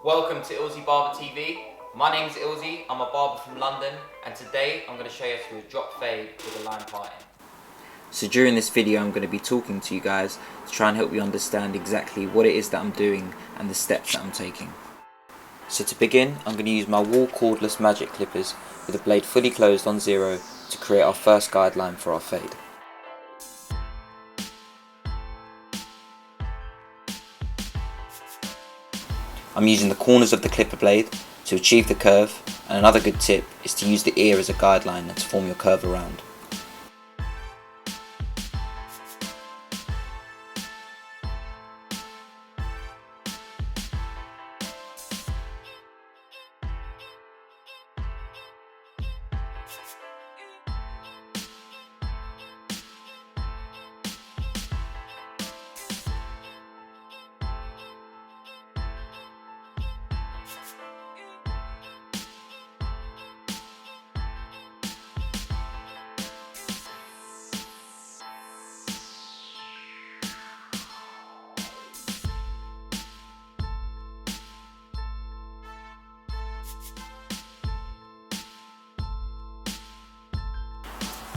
Welcome to Ilzy Barber TV. My name is Ilzy, I'm a barber from London, and today I'm going to show you how to do a drop fade with a line parting. So during this video I'm going to be talking to you guys to try and help you understand exactly what it is that I'm doing and the steps that I'm taking. So to begin, I'm going to use my wall cordless magic clippers with the blade fully closed on 0 to create our first guideline for our fade. I'm using the corners of the clipper blade to achieve the curve, and another good tip is to use the ear as a guideline and to form your curve around.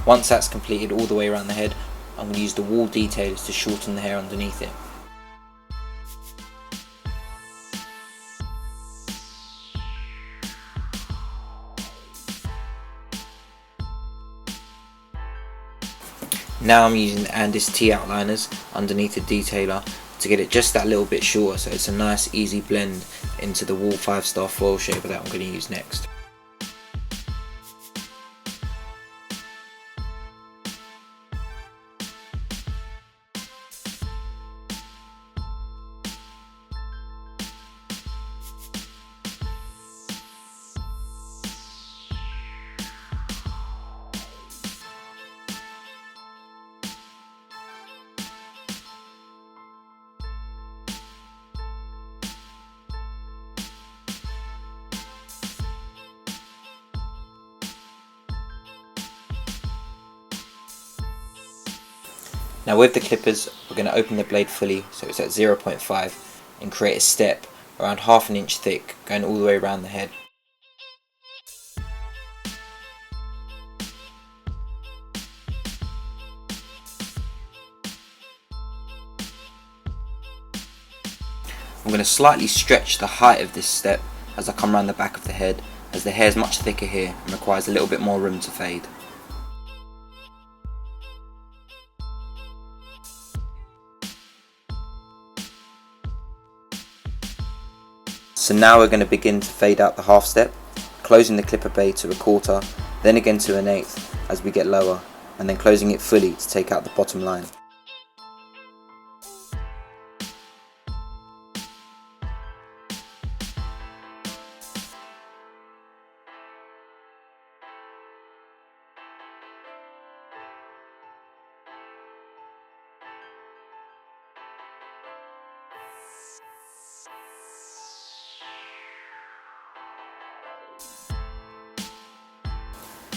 Once that's completed all the way around the head, I'm going to use the wall detailers to shorten the hair underneath it. Now I'm using the Andis T outliners underneath the detailer to get it just that little bit shorter, so it's a nice easy blend into the wall 5-star foil shaper that I'm going to use next. Now with the clippers, we're going to open the blade fully so it's at 0.5 and create a step around ½ an inch thick going all the way around the head. I'm going to slightly stretch the height of this step as I come around the back of the head, as the hair is much thicker here and requires a little bit more room to fade. So now we're going to begin to fade out the half step, closing the clipper blade to 1/4, then again to 1/8 as we get lower, and then closing it fully to take out the bottom line.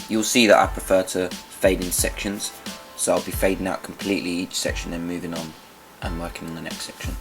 You'll see that I prefer to fade in sections, so I'll be fading out completely each section and moving on and working on the next section.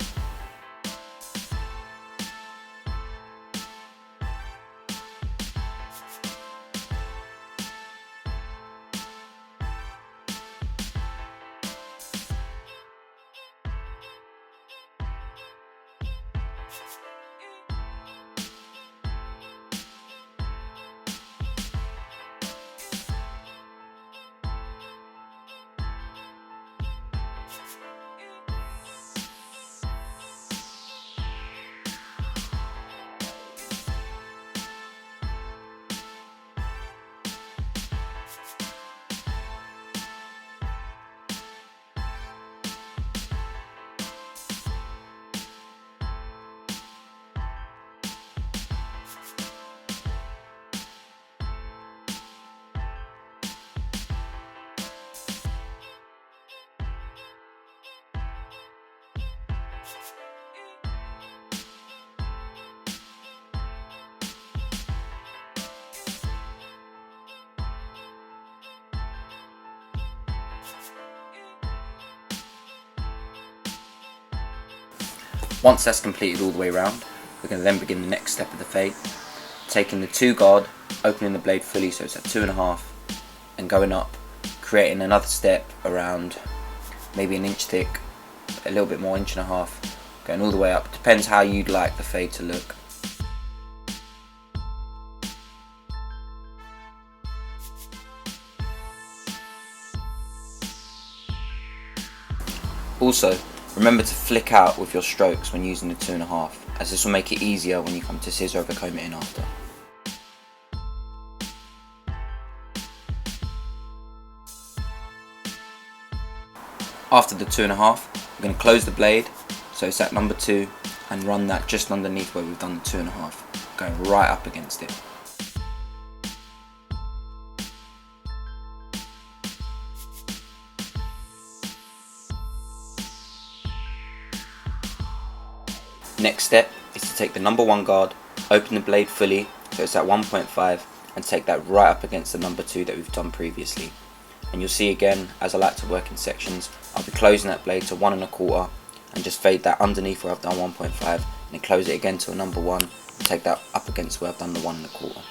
Once that's completed all the way around, we're going to then begin the next step of the fade, taking the 2 guard, opening the blade fully so it's at 2.5, and going up, creating another step around maybe an inch thick, a little bit more, 1.5 inches, going all the way up. Depends how you'd like the fade to look. Also, remember to flick out with your strokes when using the 2.5, as this will make it easier when you come to scissor over comb it in after. After the 2.5, we're going to close the blade so it's at number 2 and run that just underneath where we've done the 2.5, going right up against it. Next step is to take the number 1 guard, open the blade fully so it's at 1.5, and take that right up against the number 2 that we've done previously. And you'll see again, as I like to work in sections, I'll be closing that blade to 1.25 and just fade that underneath where I've done 1.5, and then close it again to a number 1 and take that up against where I've done the 1.25.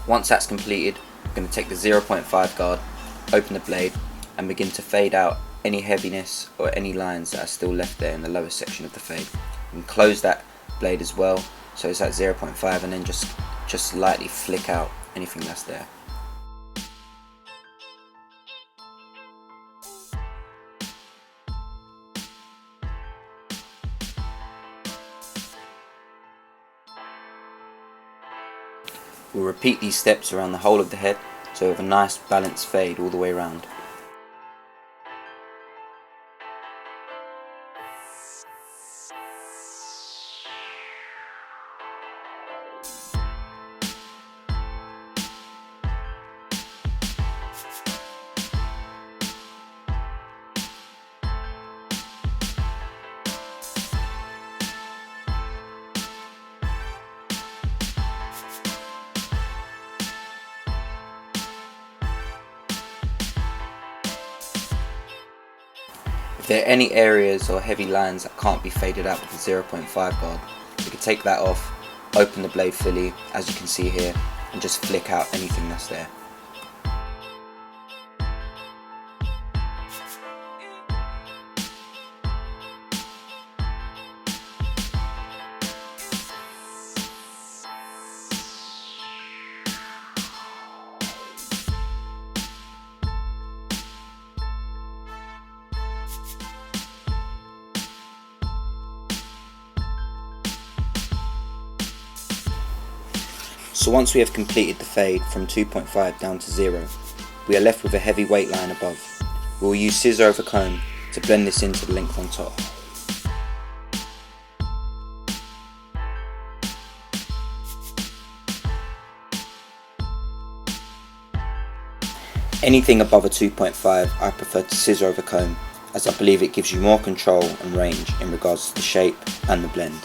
Once that's completed, I'm going to take the 0.5 guard, open the blade, and begin to fade out any heaviness or any lines that are still left there in the lower section of the fade. And close that blade as well so it's at 0.5, and then just lightly flick out anything that's there. We'll repeat these steps around the whole of the head so we have a nice balanced fade all the way around. If there are any areas or heavy lines that can't be faded out with the 0.5 guard, you can take that off, open the blade fully as you can see here, and just flick out anything that's there. So once we have completed the fade from 2.5 down to 0, we are left with a heavy weight line above. We will use scissor over comb to blend this into the length on top. Anything above a 2.5 I prefer to scissor over comb, as I believe it gives you more control and range in regards to the shape and the blend.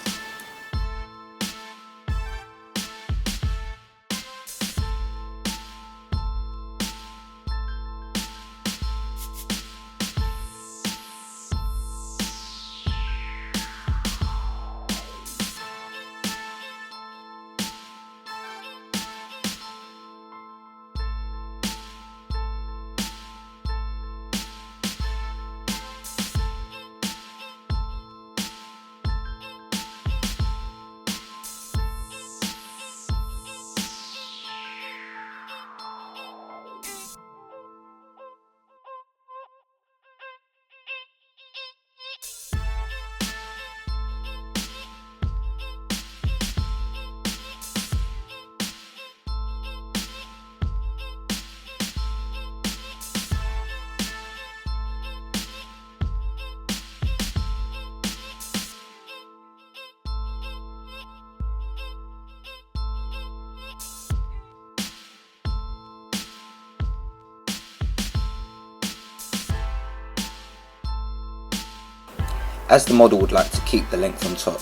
As the model would like to keep the length on top,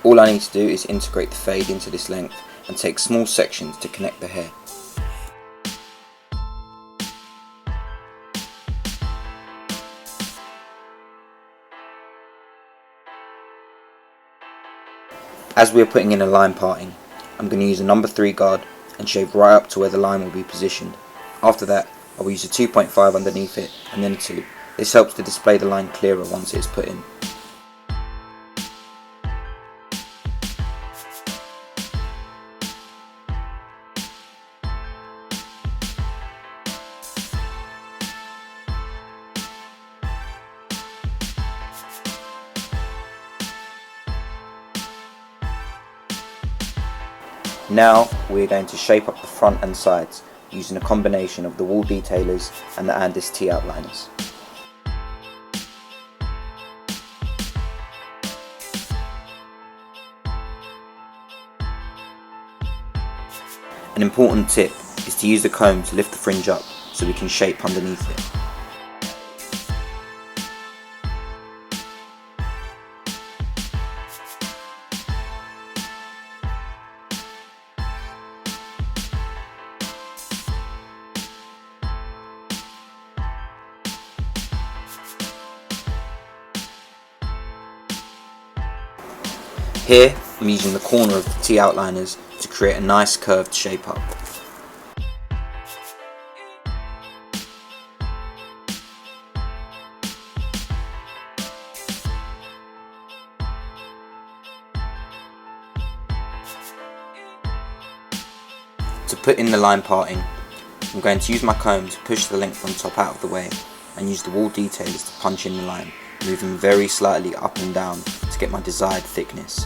all I need to do is integrate the fade into this length and take small sections to connect the hair. As we are putting in a line parting, I'm going to use a number 3 guard and shave right up to where the line will be positioned. After that, I will use a 2.5 underneath it and then a 2. This helps to display the line clearer once it is put in. Now we are going to shape up the front and sides using a combination of the wall detailers and the Andis T outliners. An important tip is to use the comb to lift the fringe up so we can shape underneath it. Here, I'm using the corner of the T outliners to create a nice curved shape up. To put in the line parting, I'm going to use my comb to push the length on top out of the way and use the wall detailers to punch in the line, moving very slightly up and down to get my desired thickness.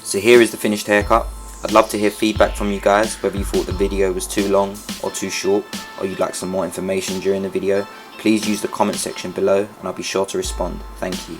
So here is the finished haircut. I'd love to hear feedback from you guys, whether you thought the video was too long or too short, or you'd like some more information during the video. Please use the comment section below and I'll be sure to respond. Thank you.